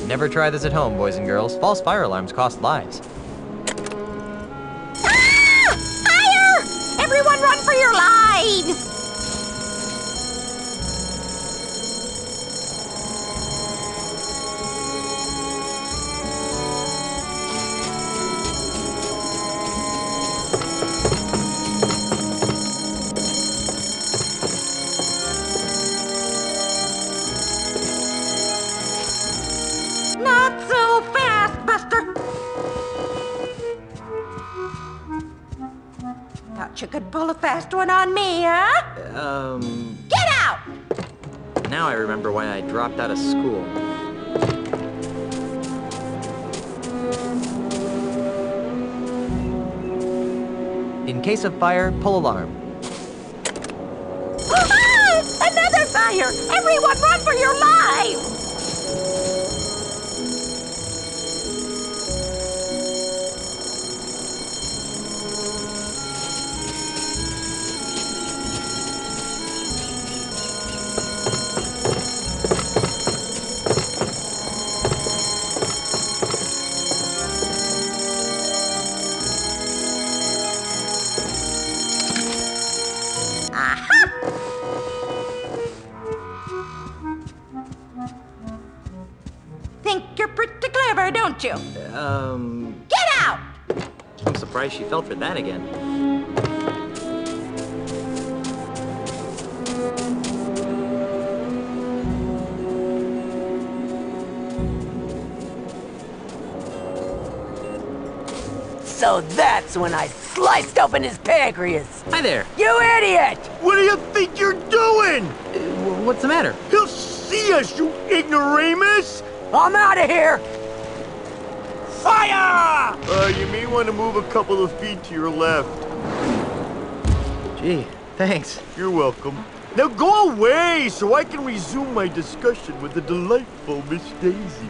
Never try this at home, boys and girls. False fire alarms cost lives. Ah! Fire! Everyone run for your lives! Not so fast, Buster! Thought you could pull a fast one on me, huh? Get out! Now I remember why I dropped out of school. In case of fire, pull alarm. Ah! Another fire! Everyone run for your lives! Think you're pretty clever, don't you? Get out! I'm surprised she fell for that again. So that's when I sliced open his pancreas. Hi there. You idiot! What do you think you're doing? What's the matter? He'll see us, you ignoramus! I'm out of here! Fire! You may want to move a couple of feet to your left. Gee, thanks. You're welcome. Now go away so I can resume my discussion with the delightful Miss Daisy.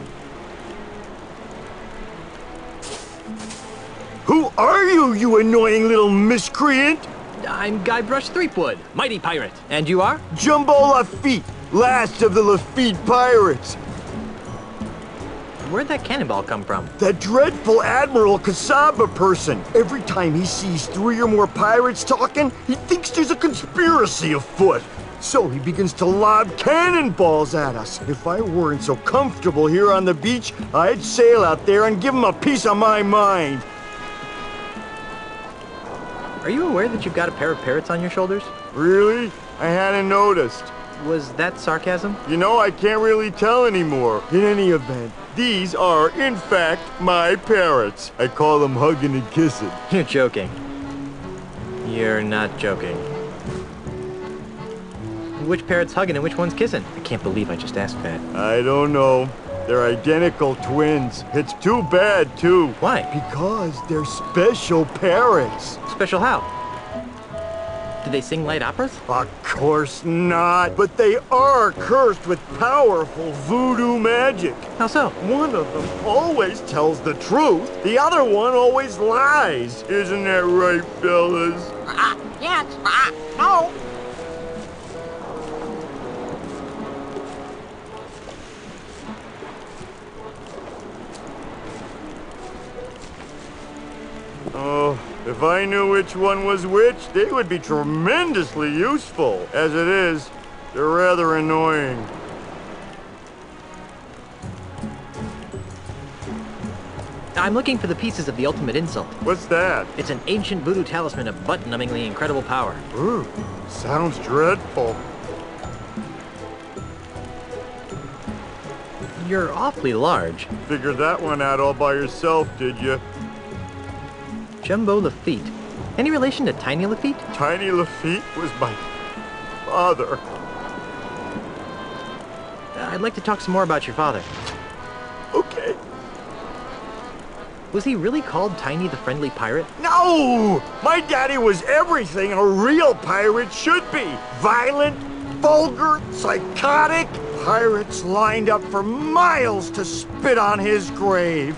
Who are you, you annoying little miscreant? I'm Guybrush Threepwood, mighty pirate. And you are? Jambalya, last of the LaFetta pirates. Where'd that cannonball come from? That dreadful Admiral Kasaba person. Every time he sees 3 or more pirates talking, he thinks there's a conspiracy afoot. So he begins to lob cannonballs at us. If I weren't so comfortable here on the beach, I'd sail out there and give him a piece of my mind. Are you aware that you've got a pair of parrots on your shoulders? Really? I hadn't noticed. Was that sarcasm? You know, I can't really tell anymore. In any event, these are, in fact, my parrots. I call them hugging and kissing. You're joking. You're not joking. Which parrot's hugging and which one's kissing? I can't believe I just asked that. I don't know. They're identical twins. It's too bad, too. Why? Because they're special parrots. Special how? Do they sing light operas? Of course not. But they are cursed with powerful voodoo magic. How so? One of them always tells the truth. The other one always lies. Isn't that right, fellas? Yes, no. Oh, if I knew which one was which, they would be tremendously useful. As it is, they're rather annoying. I'm looking for the pieces of the ultimate insult. What's that? It's an ancient voodoo talisman of butt-numbingly incredible power. Ooh, sounds dreadful. You're awfully large. Figured that one out all by yourself, did you? Jumbo LaFetta. Any relation to Tiny LaFetta? Tiny LaFetta was my father. I'd like to talk some more about your father. Okay. Was he really called Tiny the Friendly Pirate? No! My daddy was everything a real pirate should be. Violent, vulgar, psychotic. Pirates lined up for miles to spit on his grave.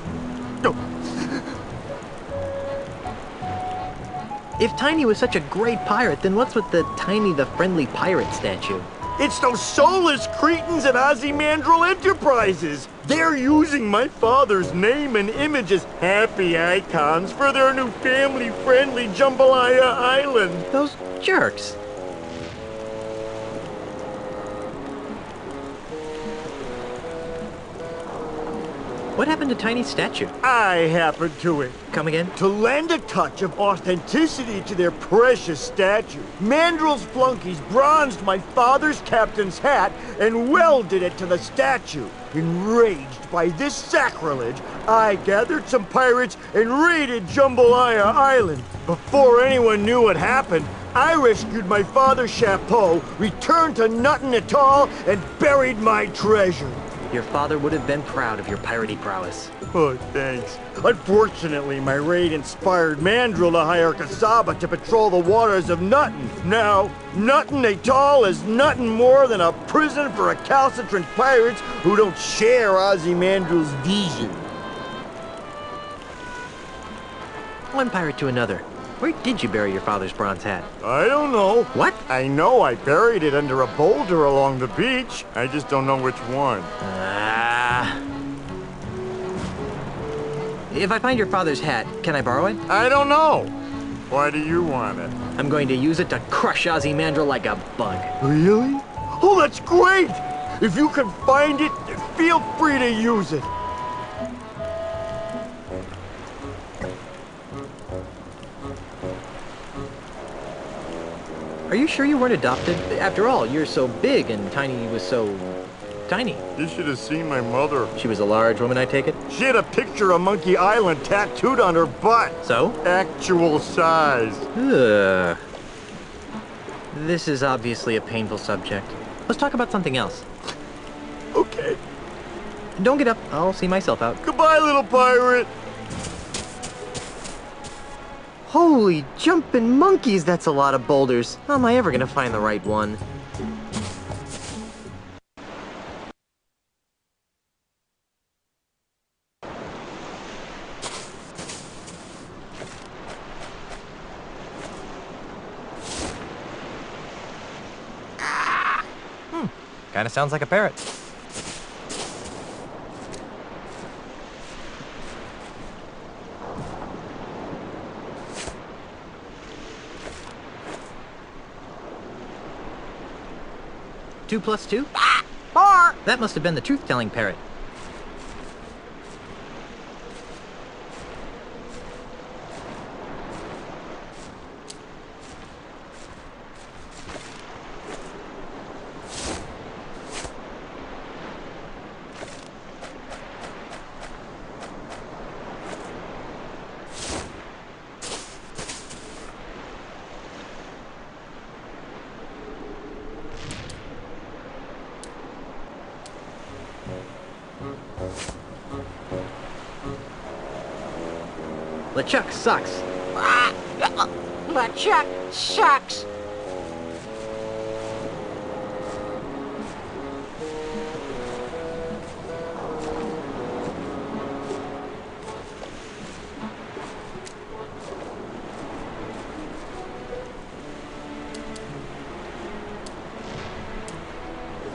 If Tiny was such a great pirate, then what's with the Tiny the Friendly Pirate statue? It's those soulless cretins at Ozymandias Enterprises. They're using my father's name and image as happy icons for their new family-friendly Jambalaya Island. Those jerks. What happened to Tiny's statue? I happened to it. Come again? To lend a touch of authenticity to their precious statue, Mandrill's flunkies bronzed my father's captain's hat and welded it to the statue. Enraged by this sacrilege, I gathered some pirates and raided Jambalaya Island. Before anyone knew what happened, I rescued my father's chapeau, returned to Nuttin Atoll, and buried my treasure. Your father would have been proud of your piratey prowess. Oh, thanks. Unfortunately, my raid inspired Mandrill to hire Kasaba to patrol the waters of Nuttin. Now, Nuttin Atoll is nothing more than a prison for recalcitrant pirates who don't share Ozymandias' vision. One pirate to another. Where did you bury your father's bronze hat? I don't know. What? I know I buried it under a boulder along the beach. I just don't know which one. If I find your father's hat, can I borrow it? I don't know. Why do you want it? I'm going to use it to crush Ozymandias like a bug. Really? Oh, that's great! If you can find it, feel free to use it. Are you sure you weren't adopted? After all, you're so big and Tiny was so tiny. You should have seen my mother. She was a large woman, I take it? She had a picture of Monkey Island tattooed on her butt. So? Actual size. Ugh. This is obviously a painful subject. Let's talk about something else. Okay. Don't get up. I'll see myself out. Goodbye, little pirate. Holy jumping monkeys, that's a lot of boulders. How am I ever gonna find the right one? Kinda sounds like a parrot. Two plus two? 4. That must have been the truth-telling parrot. LeChuck sucks. LeChuck sucks.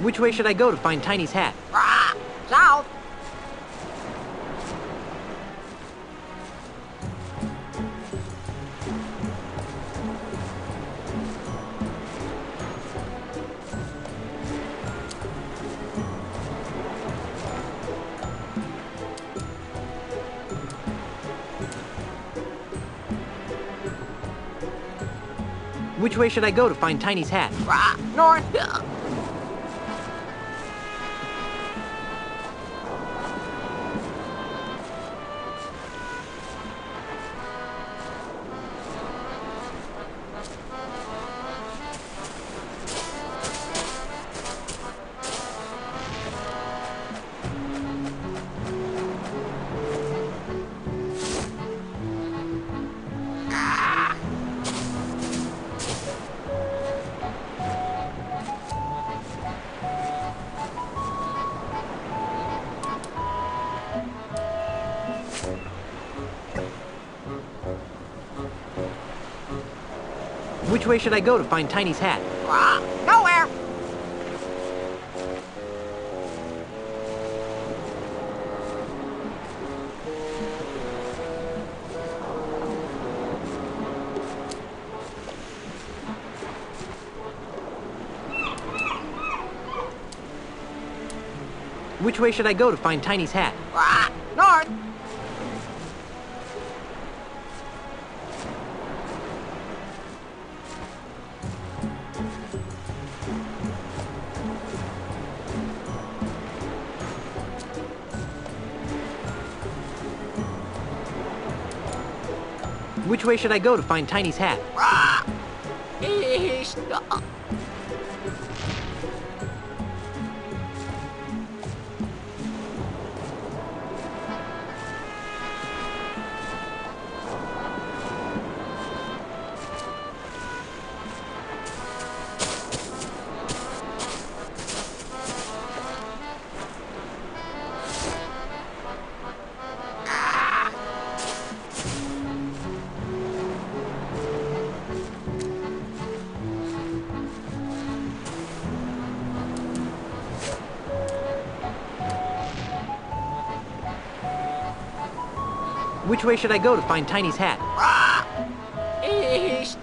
Which way should I go to find Tiny's hat? South. Which way should I go to find Tiny's hat? North. Which way should I go to find Tiny's hat? Nowhere. Which way should I go to find Tiny's hat? North. Which way should I go to find Tiny's hat? East. Which way should I go to find Tiny's hat? East.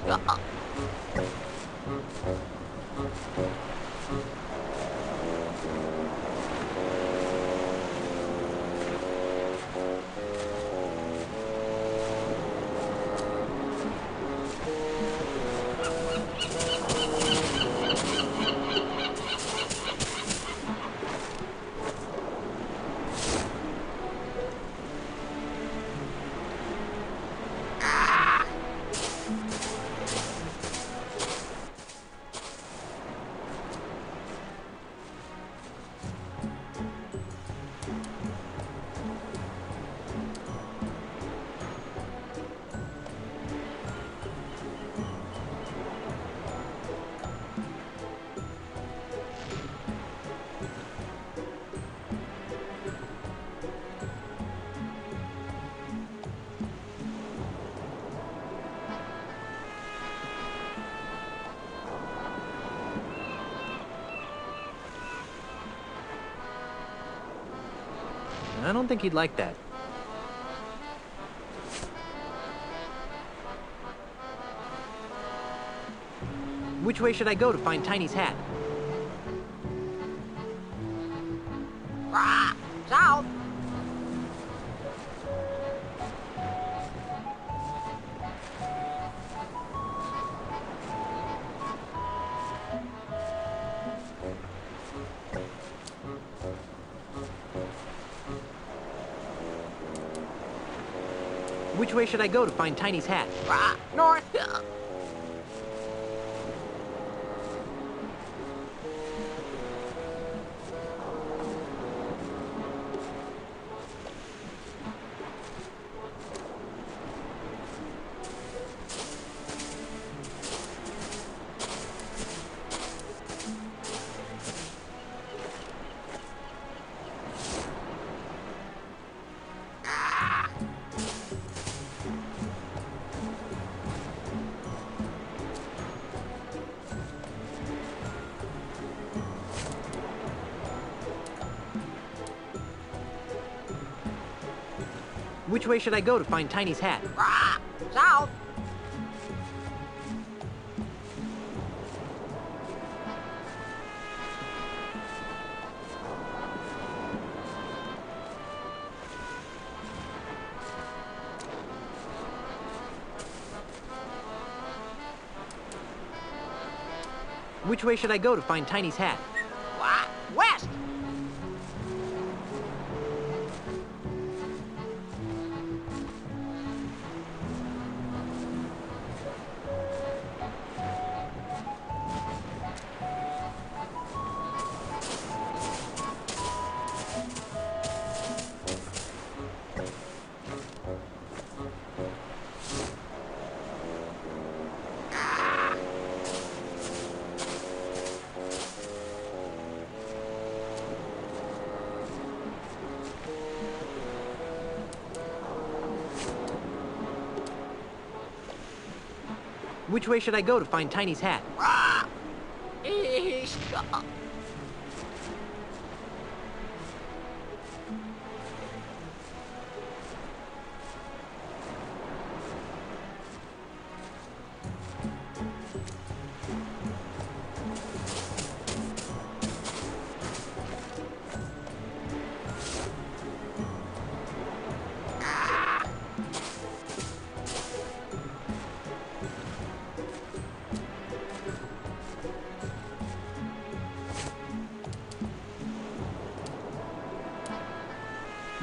I don't think he'd like that. Which way should I go to find Tiny's hat? South. Which way should I go to find Tiny's hat? North. Which way should I go to find Tiny's hat? South. Which way should I go to find Tiny's hat? West. Which way should I go to find Tiny's hat? East.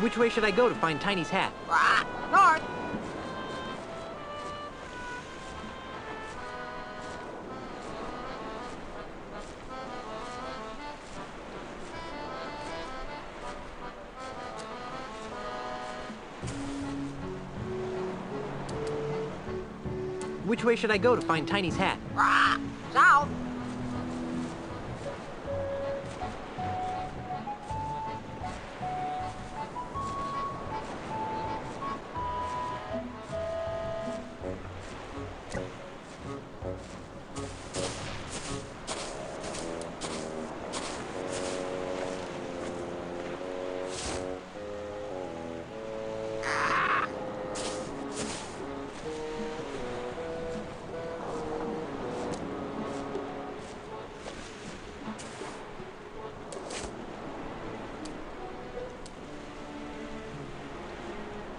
Which way should I go to find Tiny's hat? North. Which way should I go to find Tiny's hat? South.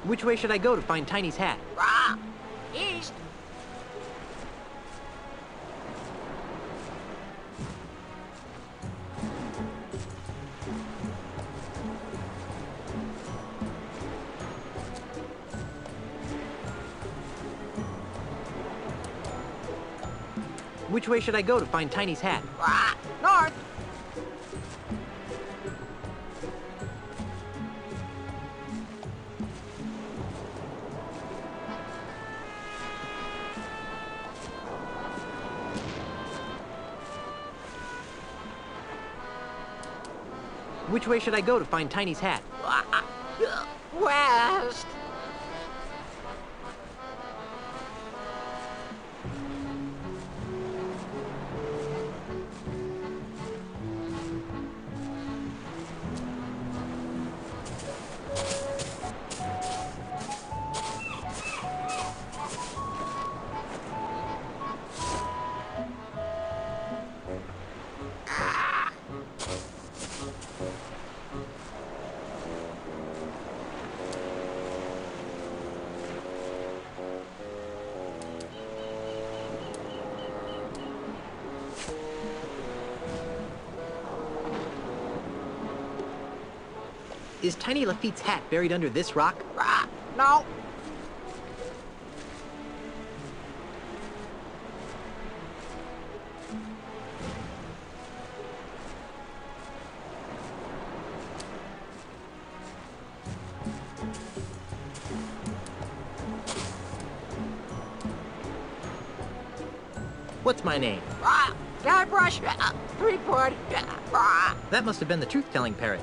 Which way should I go to find Tiny's hat? East. Which way should I go to find Tiny's hat? North. Which way should I go to find Tiny's hat? West. Is Tiny LaFette's hat buried under this rock? No. What's my name? Guybrush. Threepwood. That must have been the truth-telling parrot.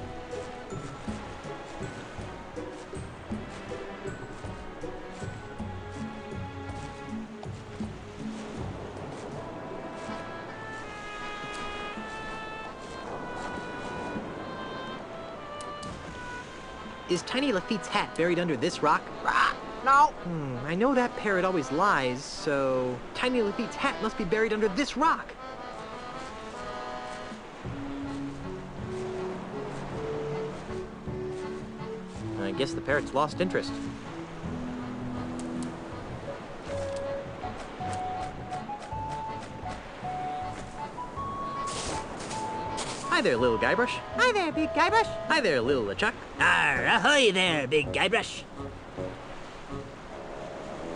Is Tiny LaFette's hat buried under this rock? No. I know that parrot always lies, so Tiny LaFette's hat must be buried under this rock. I guess the parrot's lost interest. Hi there, little Guybrush. Hi there, big Guybrush. Hi there, little LeChuck. Ahoy there, big Guybrush.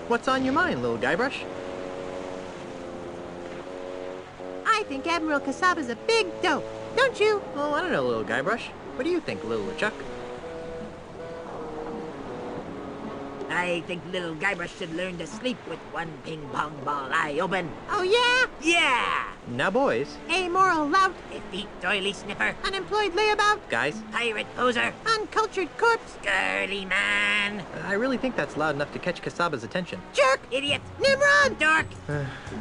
What's on your mind, little Guybrush? I think Admiral Kasaba's a big dope, don't you? Oh, I don't know, little Guybrush. What do you think, little LeChuck? I think little Guybrush should learn to sleep with one ping pong ball eye open. Oh, yeah? Yeah! Now, boys. Hey, immoral lout, Effete doily sniffer, unemployed layabout, Guys, pirate poser, uncultured corpse, girly man, I really think that's loud enough to catch Kasaba's attention. jerk, idiot, Nimrod, dork,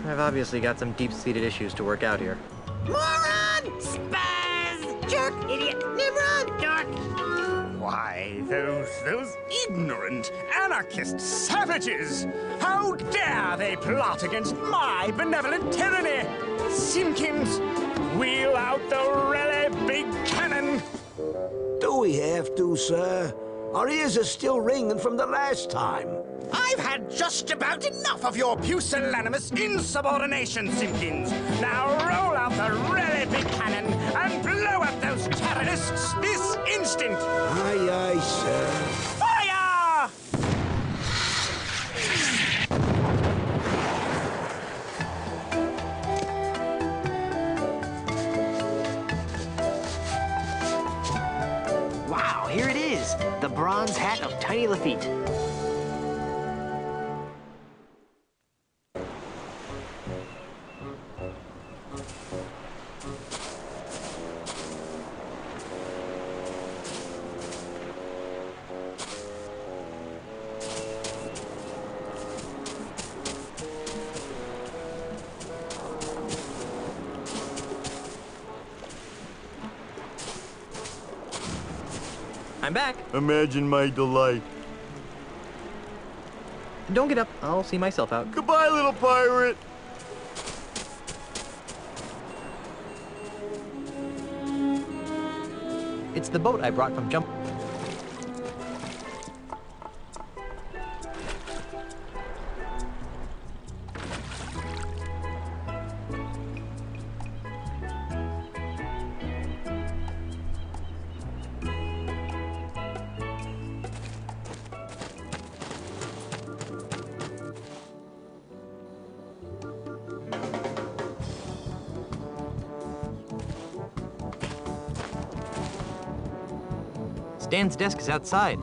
I've obviously got some deep-seated issues to work out here. moron, spaz, jerk, idiot, Nimrod, dork. Why, those ignorant anarchist savages! How dare they plot against my benevolent tyranny! Simpkins, wheel out the really big cannon! Do we have to, sir? Our ears are still ringing from the last time. I've had just about enough of your pusillanimous insubordination, Simpkins. Now roll out the really big cannon and blow up those terrorists this instant! Aye, aye, sir. Fire! Wow, here it is. The bronze hat of Tiny LaFetta. I'm back. Imagine my delight. Don't get up. I'll see myself out. Goodbye, little pirate. It's the boat I brought from Jump. Stan's desk is outside.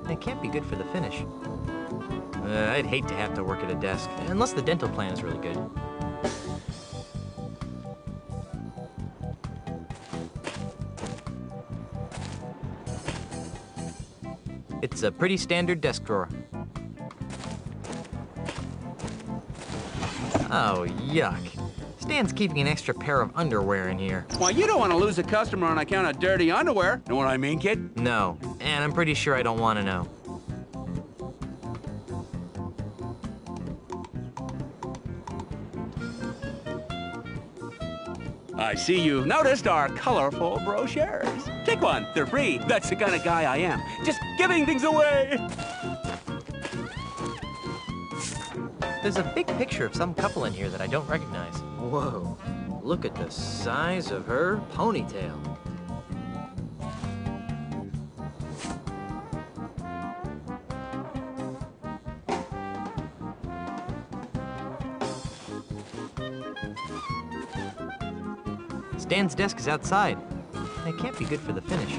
It can't be good for the finish. I'd hate to have to work at a desk, unless the dental plan is really good. It's a pretty standard desk drawer. Oh, yuck. Stan's keeping an extra pair of underwear in here. Why, you don't want to lose a customer on account of dirty underwear. Know what I mean, kid? No, and I'm pretty sure I don't want to know. I see you've noticed our colorful brochures. Take one, they're free. That's the kind of guy I am. Just giving things away. There's a big picture of some couple in here that I don't recognize. Whoa, look at the size of her ponytail. Stan's desk is outside. It can't be good for the finish.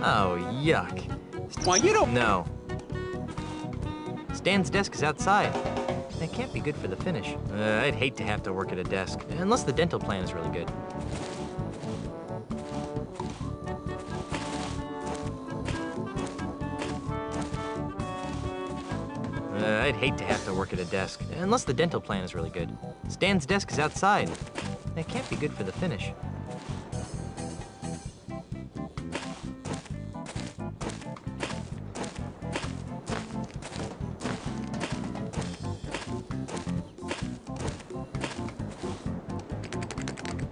Oh, yuck. Why, you don't... No. Stan's desk is outside. That can't be good for the finish. I'd hate to have to work at a desk, unless the dental plan is really good. I'd hate to have to work at a desk, unless the dental plan is really good. Stan's desk is outside. That can't be good for the finish.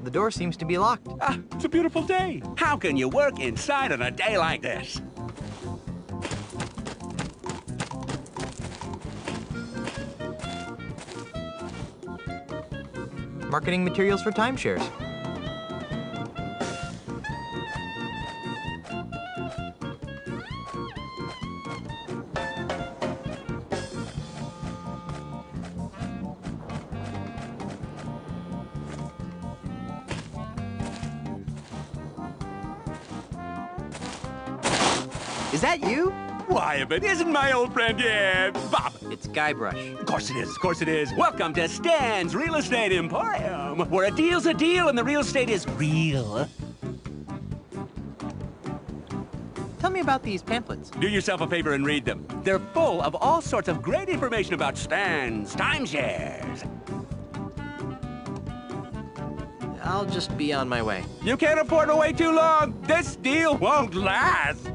The door seems to be locked. Ah, it's a beautiful day. How can you work inside on a day like this? Marketing materials for timeshares. Is that you? Why, if it isn't my old friend, yeah, Bob. It's Guybrush. Of course it is, of course it is. Welcome to Stan's Real Estate Emporium, where a deal's a deal and the real estate is real. Tell me about these pamphlets. Do yourself a favor and read them. They're full of all sorts of great information about Stan's timeshares. I'll just be on my way. You can't afford to wait too long. This deal won't last.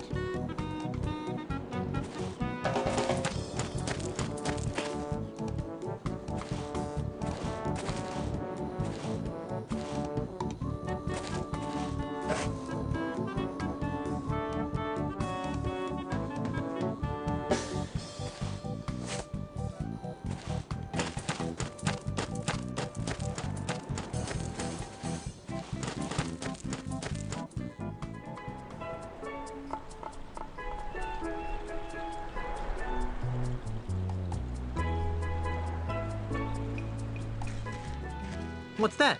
What's that?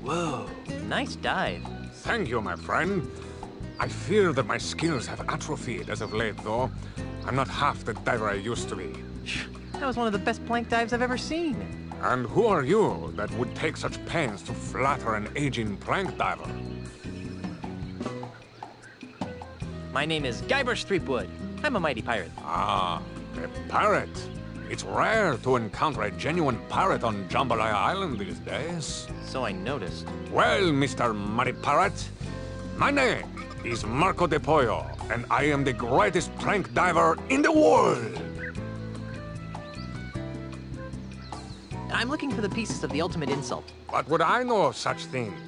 Whoa, nice dive. Thank you, my friend. I fear that my skills have atrophied as of late, though. I'm not half the diver I used to be. That was one of the best plank dives I've ever seen. And who are you that would take such pains to flatter an aging plank diver? My name is Guybrush Threepwood. I'm a mighty pirate. Ah, a pirate. It's rare to encounter a genuine pirate on Jambalaya Island these days. So I noticed. Well, Mr. Mighty Pirate, my name is Marco de Pollo, and I am the greatest plank diver in the world. I'm looking for the pieces of the ultimate insult. What would I know of such things?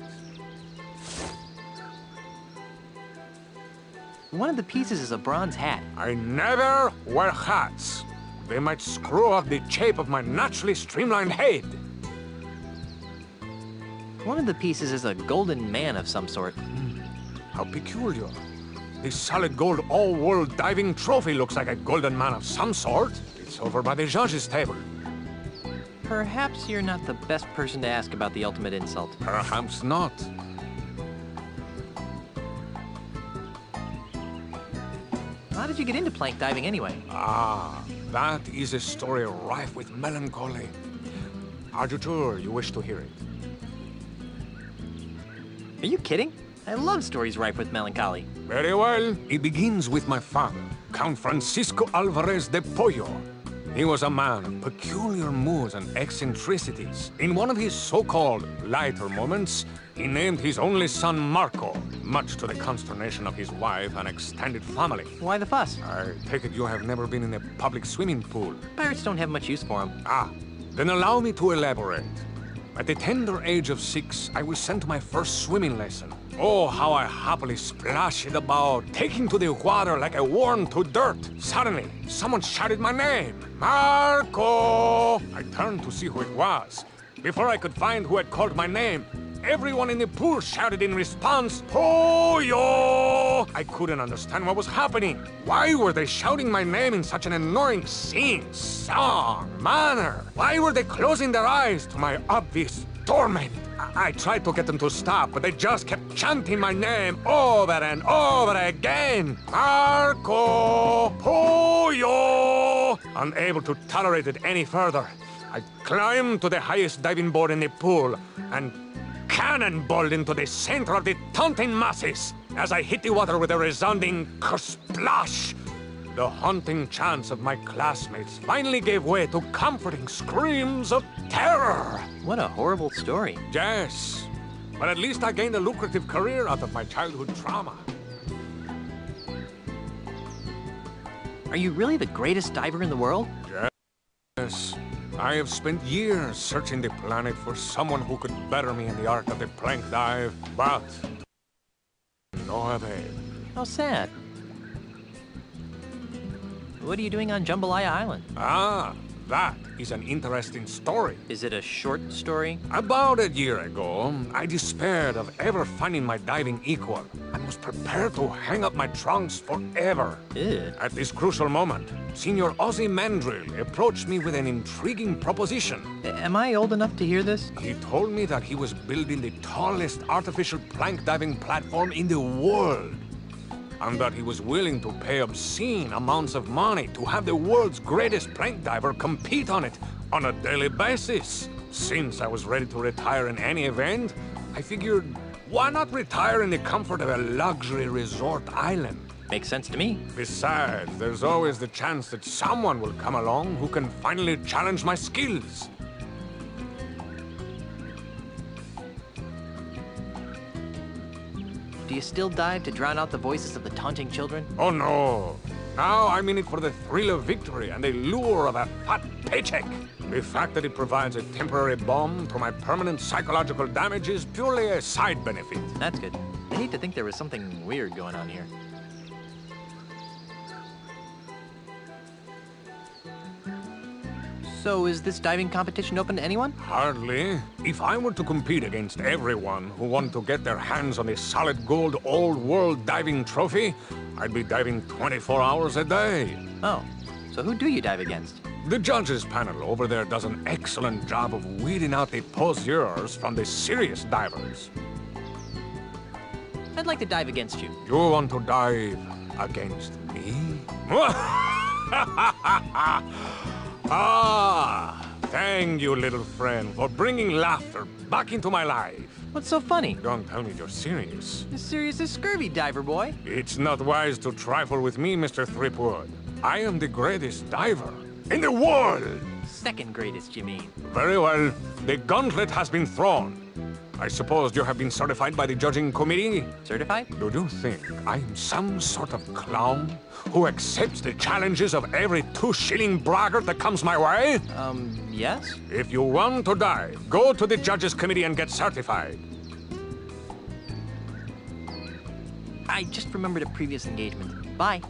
One of the pieces is a bronze hat. I never wear hats. They might screw up the shape of my naturally streamlined head. One of the pieces is a golden man of some sort. How peculiar. The solid gold all-world diving trophy looks like a golden man of some sort. It's over by the judge's table. Perhaps you're not the best person to ask about the ultimate insult. Perhaps not. How did you get into plank diving anyway? Ah, that is a story rife with melancholy. Are you sure you wish to hear it? Are you kidding? I love stories rife with melancholy. Very well. It begins with my father, Count Francisco Alvarez de Pollo. He was a man of peculiar moods and eccentricities. In one of his so-called lighter moments, he named his only son Marco, much to the consternation of his wife and extended family. Why the fuss? I take it you have never been in a public swimming pool. Pirates don't have much use for them. Ah, then allow me to elaborate. At the tender age of 6, I was sent to my first swimming lesson. Oh, how I happily splashed about, taking to the water like a worm to dirt. Suddenly, someone shouted my name. Marco! I turned to see who it was. Before I could find who had called my name, everyone in the pool shouted in response, Pollo! I couldn't understand what was happening. Why were they shouting my name in such an annoying sing-song manner? Why were they closing their eyes to my obvious torment? I tried to get them to stop, but they just kept chanting my name over and over again. Marco Pollo! Unable to tolerate it any further, I climbed to the highest diving board in the pool and cannonballed into the center of the taunting masses. As I hit the water with a resounding kersplash, the haunting chants of my classmates finally gave way to comforting screams of terror. What a horrible story. Yes, but at least I gained a lucrative career out of my childhood trauma. Are you really the greatest diver in the world? Yes. I have spent years searching the planet for someone who could better me in the art of the plank dive, but no avail. How sad. What are you doing on Jambalaya Island? Ah, That is an interesting story. Is it a short story? About a year ago, I despaired of ever finding my diving equal and was prepared to hang up my trunks forever. Ew. At this crucial moment, Senior Ozzy Mandrill approached me with an intriguing proposition. Am I old enough to hear this? He told me that he was building the tallest artificial plank diving platform in the world, and that he was willing to pay obscene amounts of money to have the world's greatest plank diver compete on it on a daily basis. Since I was ready to retire in any event, I figured, why not retire in the comfort of a luxury resort island? Makes sense to me. Besides, there's always the chance that someone will come along who can finally challenge my skills. Do you still dive to drown out the voices of the taunting children? Oh no! Now I'm in it for the thrill of victory and the lure of a fat paycheck. The fact that it provides a temporary balm to my permanent psychological damage is purely a side benefit. That's good. I hate to think there was something weird going on here. So is this diving competition open to anyone? Hardly. If I were to compete against everyone who wanted to get their hands on the solid gold old world diving trophy, I'd be diving 24 hours a day. Oh, so who do you dive against? The judges panel over there does an excellent job of weeding out the poseurs from the serious divers. I'd like to dive against you. You want to dive against me? Ah, thank you, little friend, for bringing laughter back into my life. What's so funny? Don't tell me you're serious. As serious as scurvy, diver boy. It's not wise to trifle with me, Mr. Threepwood. I am the greatest diver in the world. Second greatest, you mean? Very well. The gauntlet has been thrown. I suppose you have been certified by the judging committee? Certified? Do you think I'm some sort of clown who accepts the challenges of every 2-shilling braggart that comes my way? Yes? If you want to dive, go to the judges committee and get certified. I just remembered a previous engagement. Bye.